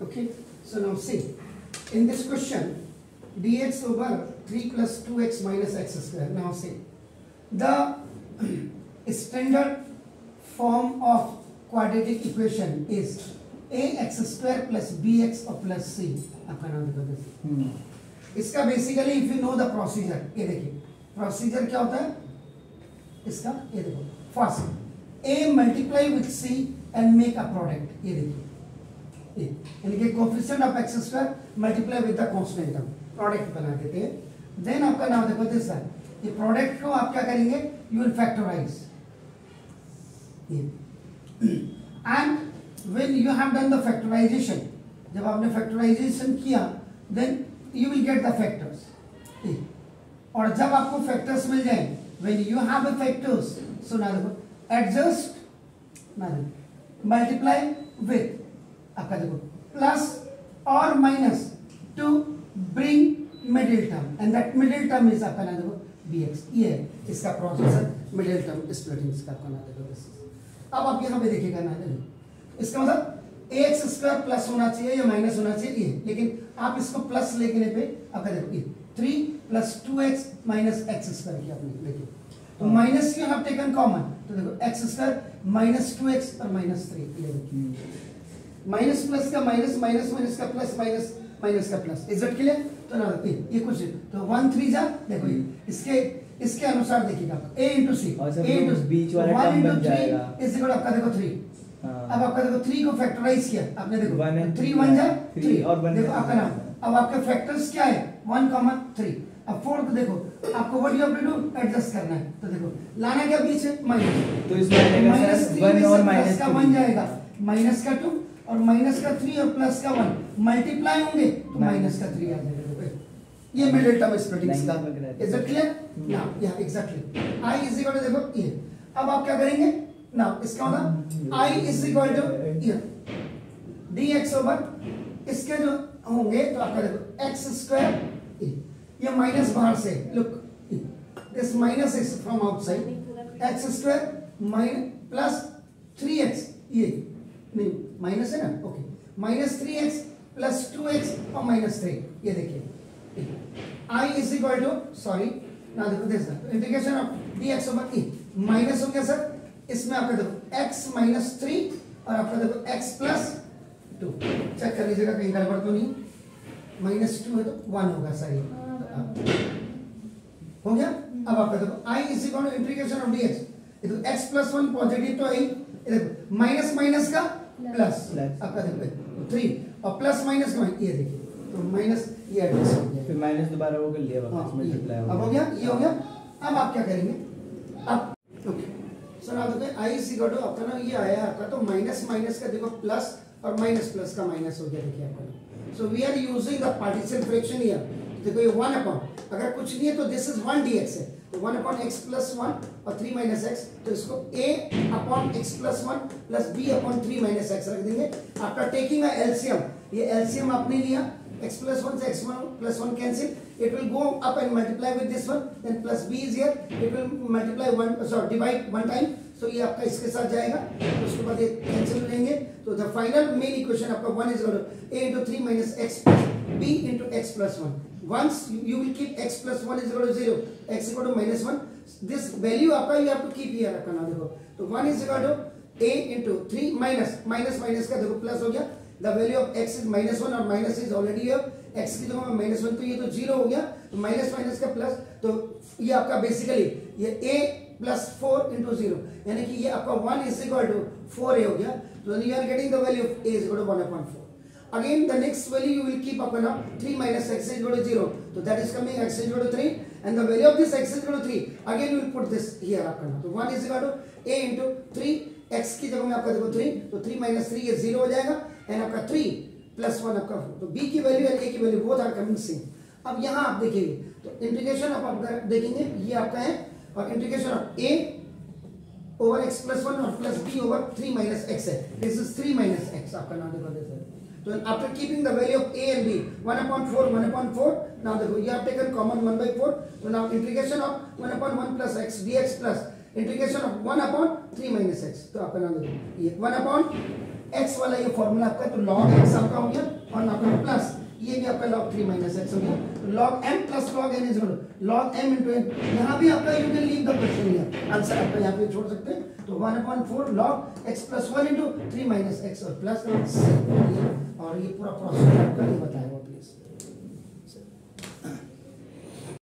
Okay, so now see, in this question, dx over 3 plus 2x minus x square. Now see, the standard form of quadratic equation is ax square plus bx or plus c. आपका नाम देखो this. इसका basically if you know the procedure, ये देखिए procedure क्या होता है इसका, ये देखो first a multiply with c and make a product. ये देखिए यानी कि coefficient of x square multiply with the constant term, product बना देते हैं. देन आपका नाम देखो दिस है, ये प्रोडक्ट को आप क्या करेंगे, you will factorise and when you have done the factorisation, जब आपने फैक्टराइजेशन किया then you will get the factors. और जब आपको फैक्टर्स मिल जाए, when you have the factors, so ना देखो एडजस्ट ना मल्टीप्लाई विथ आपका देखो प्लस और minus two bring middle term and that middle term is आपका ना देखो bx. ये है इसका प्रोसेस है मिडिल टर्म स्प्लिटिंग का आपका ना देखो. अब आप यहाँ पे देखिएगा ना देखो, इसका मतलब ax स्क्वायर प्लस होना चाहिए या माइनस होना चाहिए ये, लेकिन आप इसको प्लस लेने पे आपका देखो ये 3 plus 2x minus x square किया आपने देखिए, तो minus you have taken common, तो देखो एक्स स्क्वायर माइनस 2x और माइनस 3. ये देखिए माइनस प्लस का माइनस, माइनस माइनस का प्लस, माइनस माइनस का प्लस. Is it clear? तो ना ये कुछ तो 1 3 जा देखो ये इसके अनुसार देखिएगा a into c, a into बीच वाला टर्म बन जाएगा इज इक्वल आपका देखो 3. अब आपका देखो 3 को फैक्टराइज किया आपने देखो 3 1 जा 3 और देखो आपका नाम. अब आपके फैक्टर्स क्या है 1 3. अब फोर्थ देखो आपको what you have to do, adjust करना है. तो देखो लाना क्या बीच है माइनस, तो इसमें माइनस 1 और माइनस का 1 जाएगा, माइनस का 2 और माइनस का 3 और प्लस का 1 मल्टीप्लाई होंगे तो माइनस का 3 आ जाएगा. ये मिडिल टर्म स्प्लिटिंग का. Is it clear? नाउ या exactly i is equal to देखो ये. अब आप क्या करेंगे नाउ, इसका मतलब i इज इक्वल टू ये dx ओवर इसके जो होंगे तो आपका देखो x स्क्वायर, ये माइनस बाहर से look this minus is from outside, x square minus plus 3x, ये नहीं माइनस है ना, okay minus 3x plus 2x और माइनस 3. ये देखिए i is equal to sorry ना देखो this integration of dx over e minus हो गया सर, इसमें आपका देखो x माइनस 3 और आपका देखो x प्लस 2. चेक कर लीजिएगा कहीं गड़बड़ तो नहीं, माइनस 2 है तो 1 होगा सही हो गया. अब आपका देखो i is equal to integration of dx, ये तो x प्लस 1 पॉजिटिव तो है ही, देखो माइनस माइनस का प्लस आपका देखो 3 और प्लस माइनस का ये देखिए तो माइनस ये एडजस्ट हो गया, फिर माइनस दोबारा वो कर लिया वापस मल्टीप्लाई अब हो गया, ये हो गया. अब आप क्या करेंगे अब ओके सर आप देखो i इज इक्वल टू आपका ना ये आया आपका तो माइनस माइनस का देखो प्लस और माइनस प्लस का माइनस हो गया देखिए आपका. So we are using the partition fraction here. देखो ये 1 अपॉन, अगर कुछ नहीं है तो दिस इज 1 dx है, तो 1 अपॉन x प्लस 1 और 3 माइनस x, तो इसको a upon x plus 1 plus b upon 3 minus x रख देंगे. आफ्टर टेकिंग अ एलसीएम, ये एलसीएम आपने लिया x plus 1 से x1 plus 1 cancel, it will go up and multiply with this one, then plus b is here, it will multiply divide one time, so ये आपका इसके साथ जाएगा, तो उसके बाद ये cancel हो जाएंगे. तो the final main equation आपका 1 is equal to a into 3 minus x plus b into x plus 1. Once you will keep x plus 1 is equal to 0, x equal to minus 1, this value आपका you have to keep here आपका ना देखो, तो 1 is equal to a into 3 minus minus का देखो plus हो गया, the value of x is minus 1 और minus is already here, x की जगह minus 1 तो ये तो 0 हो गया, तो माइनस माइनस का प्लस, तो ये आपका बेसिकली ये a प्लस 4 into 0 यानी कि ये आपका 1 is equal to 4a हो गया. तो you are getting the value of a is equal to 1/4. Again the next value you will keep up now, 3 minus x is equal to 0, so that is coming x is equal to 3 and the value of this x is equal to 3. Again you will put this here आपका ना, तो 1 is equal to a into 3, x की जगह में आपका देखो 3, तो 3 minus 3 ये 0 हो जाएगा एंड आपका 3 प्लस 1 आपका 4, तो b की वैल्यू और a की value both are coming same. अब यहाँ आप देखिए तो इंटीग्रेशन आप देखेंगे ये आपका है, और integration of a over x plus 1 और plus b over 3 minus x है, दिस इज 3 माइनस x आपका नाम देखो दिस है. तो after keeping the value of a and b 1/4 now देखो you have taken common 1/4, तो now integration of 1/1 plus x dx plus integration of 1/3 minus x, तो आपका नाम देखो ये 1/x x वाला ये फॉर्मूला आपका, तो log x आपका हो गया और ना तो प्लस ये भी आपका log 3 minus x हो गया, तो log m plus log n is equal to log m into n। यहाँ भी आपका you can leave the question here, answer आपका यहाँ पे छोड़ सकते हैं, तो 1/4 log x plus 1 into 3 minus x और प्लस और ये पूरा प्रोसेस आपका ये बताया हुआ प्लीज।